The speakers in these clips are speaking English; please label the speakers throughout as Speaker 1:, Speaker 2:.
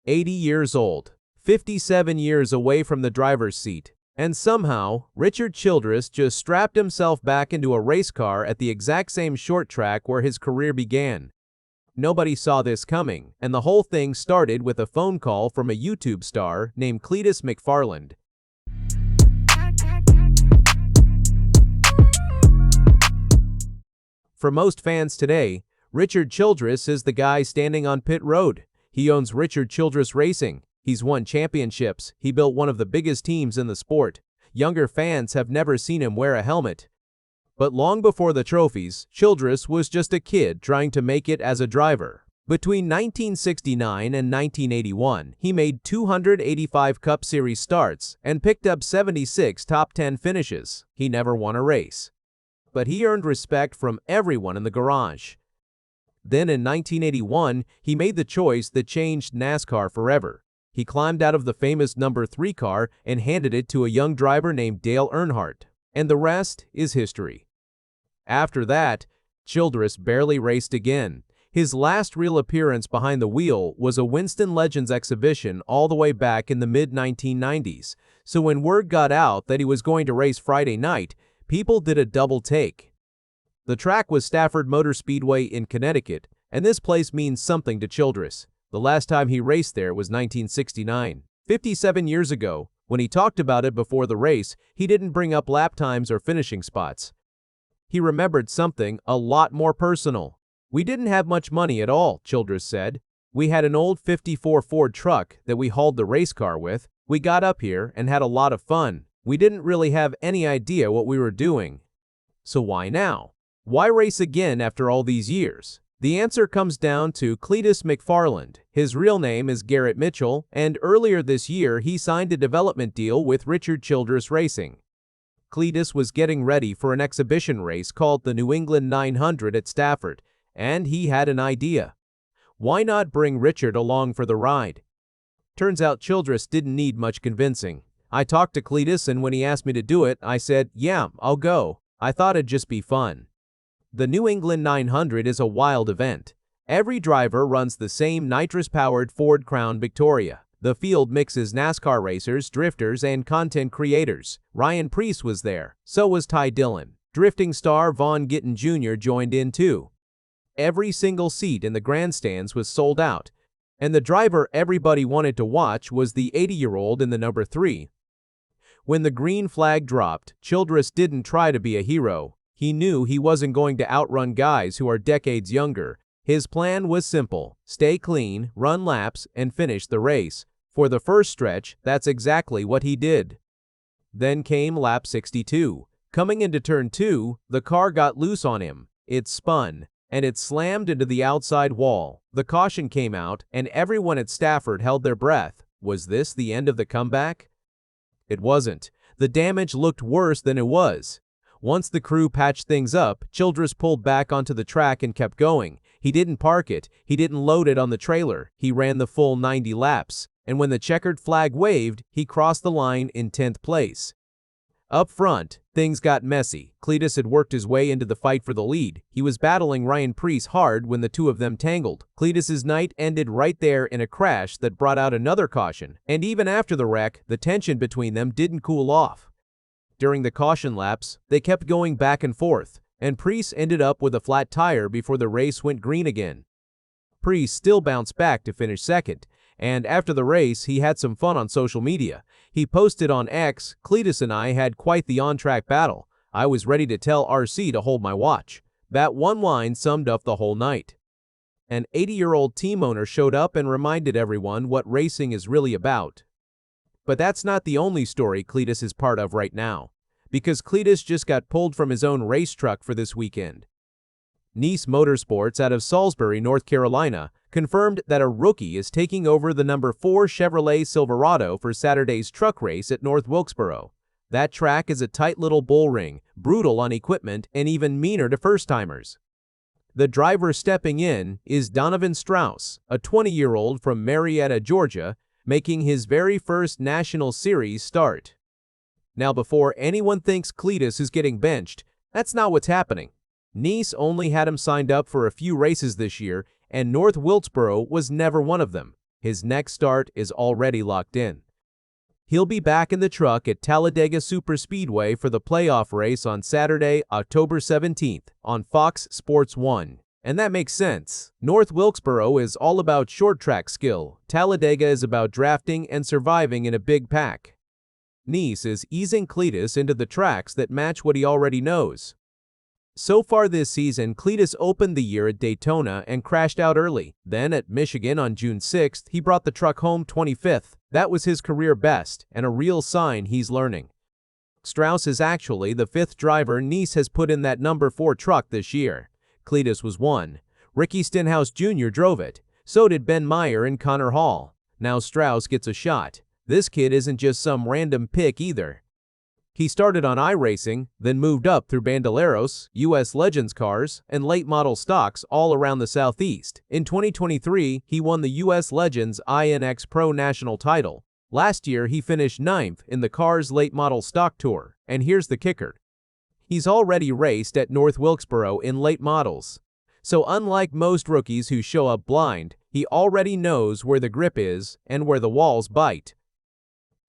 Speaker 1: 80 years old, 57 years away from the driver's seat, and somehow, Richard Childress just strapped himself back into a race car at the exact same short track where his career began. Nobody saw this coming, and the whole thing started with a phone call from a YouTube star named Cletus McFarland. For most fans today, Richard Childress is the guy standing on pit road. He owns Richard Childress Racing. He's won championships. He built one of the biggest teams in the sport. Younger fans have never seen him wear a helmet. But long before the trophies, Childress was just a kid trying to make it as a driver. Between 1969 and 1981, he made 285 Cup Series starts and picked up 76 top 10 finishes. He never won a race. But he earned respect from everyone in the garage. Then in 1981, he made the choice that changed NASCAR forever. He climbed out of the famous number 3 car and handed it to a young driver named Dale Earnhardt. And the rest is history. After that, Childress barely raced again. His last real appearance behind the wheel was a Winston Legends exhibition all the way back in the mid-1990s. So when word got out that he was going to race Friday night, people did a double take. The track was Stafford Speedway in Connecticut, and this place means something to Childress. The last time he raced there was 1969. 57 years ago, when he talked about it before the race, he didn't bring up lap times or finishing spots. He remembered something a lot more personal. "We didn't have much money at all," Childress said. "We had an old '54 Ford truck that we hauled the race car with. We got up here and had a lot of fun. We didn't really have any idea what we were doing. So why now? Why race again after all these years?" The answer comes down to Cletus McFarland. His real name is Garrett Mitchell, and earlier this year he signed a development deal with Richard Childress Racing. Cletus was getting ready for an exhibition race called the New England 900 at Stafford, and he had an idea. Why not bring Richard along for the ride? Turns out Childress didn't need much convincing. I talked to Cletus, and when he asked me to do it, I said, "Yeah, I'll go. I thought it'd just be fun." The New England 900 is a wild event. Every driver runs the same nitrous-powered Ford Crown Victoria. The field mixes NASCAR racers, drifters, and content creators. Ryan Preece was there. So was Ty Dillon. Drifting star Vaughn Gittin Jr. joined in too. Every single seat in the grandstands was sold out, and the driver everybody wanted to watch was the 80-year-old in the number 3. When the green flag dropped, Childress didn't try to be a hero. He knew he wasn't going to outrun guys who are decades younger. His plan was simple: stay clean, run laps, and finish the race. For the first stretch, that's exactly what he did. Then came lap 62. Coming into turn 2, the car got loose on him. It spun, and it slammed into the outside wall. The caution came out, and everyone at Stafford held their breath. Was this the end of the comeback? It wasn't. The damage looked worse than it was. Once the crew patched things up, Childress pulled back onto the track and kept going. He didn't park it. He didn't load it on the trailer. He ran the full 90 laps. And when the checkered flag waved, he crossed the line in 10th place. Up front, things got messy. Cletus had worked his way into the fight for the lead. He was battling Ryan Preece hard when the two of them tangled. Cletus's night ended right there in a crash that brought out another caution. And even after the wreck, the tension between them didn't cool off. During the caution laps, they kept going back and forth, and Preece ended up with a flat tire before the race went green again. Preece still bounced back to finish second, and after the race, he had some fun on social media. He posted on X, "Cletus and I had quite the on-track battle. I was ready to tell RC to hold my watch." That one line summed up the whole night. An 80-year-old team owner showed up and reminded everyone what racing is really about. But that's not the only story Cletus is part of right now, because Cletus just got pulled from his own race truck for this weekend. Nice Motorsports out of Salisbury, North Carolina, confirmed that a rookie is taking over the number 4 Chevrolet Silverado for Saturday's truck race at North Wilkesboro. That track is a tight little bull ring, brutal on equipment, and even meaner to first-timers. The driver stepping in is Donovan Strauss, a 20-year-old from Marietta, Georgia, making his very first National Series start. Now, before anyone thinks Cletus is getting benched, that's not what's happening. Nice only had him signed up for a few races this year, and North Wilkesboro was never one of them. His next start is already locked in. He'll be back in the truck at Talladega Superspeedway for the playoff race on Saturday, October 17th, on Fox Sports 1. And that makes sense. North Wilkesboro is all about short track skill. Talladega is about drafting and surviving in a big pack. Nice is easing Cletus into the tracks that match what he already knows. So far this season, Cletus opened the year at Daytona and crashed out early. Then at Michigan on June 6th, he brought the truck home 25th. That was his career best, and a real sign he's learning. Strauss is actually the 5th driver Nice has put in that number 4 truck this year. Cletus was 1. Ricky Stenhouse Jr. drove it. So did Ben Meyer and Connor Hall. Now Strauss gets a shot. This kid isn't just some random pick either. He started on iRacing, then moved up through Bandoleros, US Legends cars, and late model stocks all around the Southeast. In 2023, he won the US Legends INX Pro National title. Last year, he finished 9th in the Cars Late Model Stock Tour. And here's the kicker. He's already raced at North Wilkesboro in late models. So unlike most rookies who show up blind, he already knows where the grip is and where the walls bite.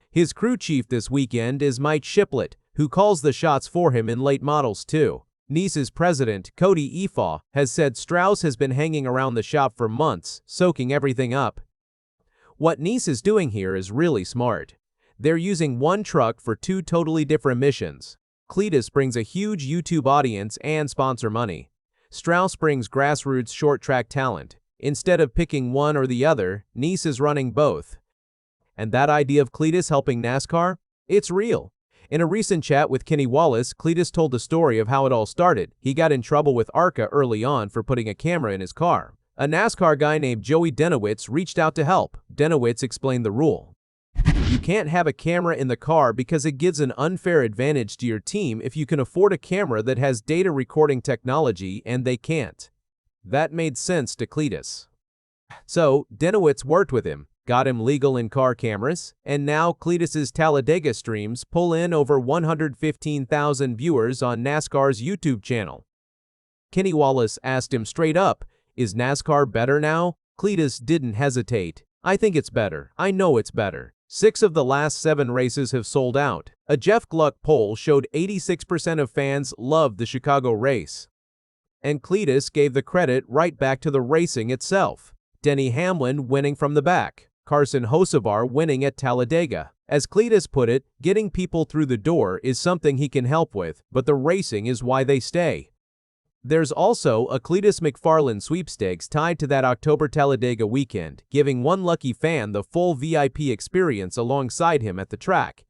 Speaker 1: His crew chief this weekend is Mike Shiplett, who calls the shots for him in late models too. Nice's president, Cody Efaw, has said Strauss has been hanging around the shop for months, soaking everything up. What Nice is doing here is really smart. They're using one truck for 2 totally different missions. Cletus brings a huge YouTube audience and sponsor money. Strauss brings grassroots short track talent. Instead of picking one or the other, Nice is running both. And that idea of Cletus helping NASCAR? It's real. In a recent chat with Kenny Wallace, Cletus told the story of how it all started. He got in trouble with ARCA early on for putting a camera in his car. A NASCAR guy named Joey Denowitz reached out to help. Denowitz explained the rule. You can't have a camera in the car because it gives an unfair advantage to your team if you can afford a camera that has data recording technology and they can't. That made sense to Cletus. So, Denowitz worked with him, got him legal in-car cameras, and now Cletus's Talladega streams pull in over 115,000 viewers on NASCAR's YouTube channel. Kenny Wallace asked him straight up, "Is NASCAR better now?" Cletus didn't hesitate. "I think it's better. I know it's better. 6 of the last 7 races have sold out." A Jeff Gluck poll showed 86% of fans loved the Chicago race. And Cletus gave the credit right back to the racing itself. Denny Hamlin winning from the back. Carson Hocevar winning at Talladega. As Cletus put it, getting people through the door is something he can help with, but the racing is why they stay. There's also a Cletus McFarland sweepstakes tied to that October Talladega weekend, giving one lucky fan the full VIP experience alongside him at the track.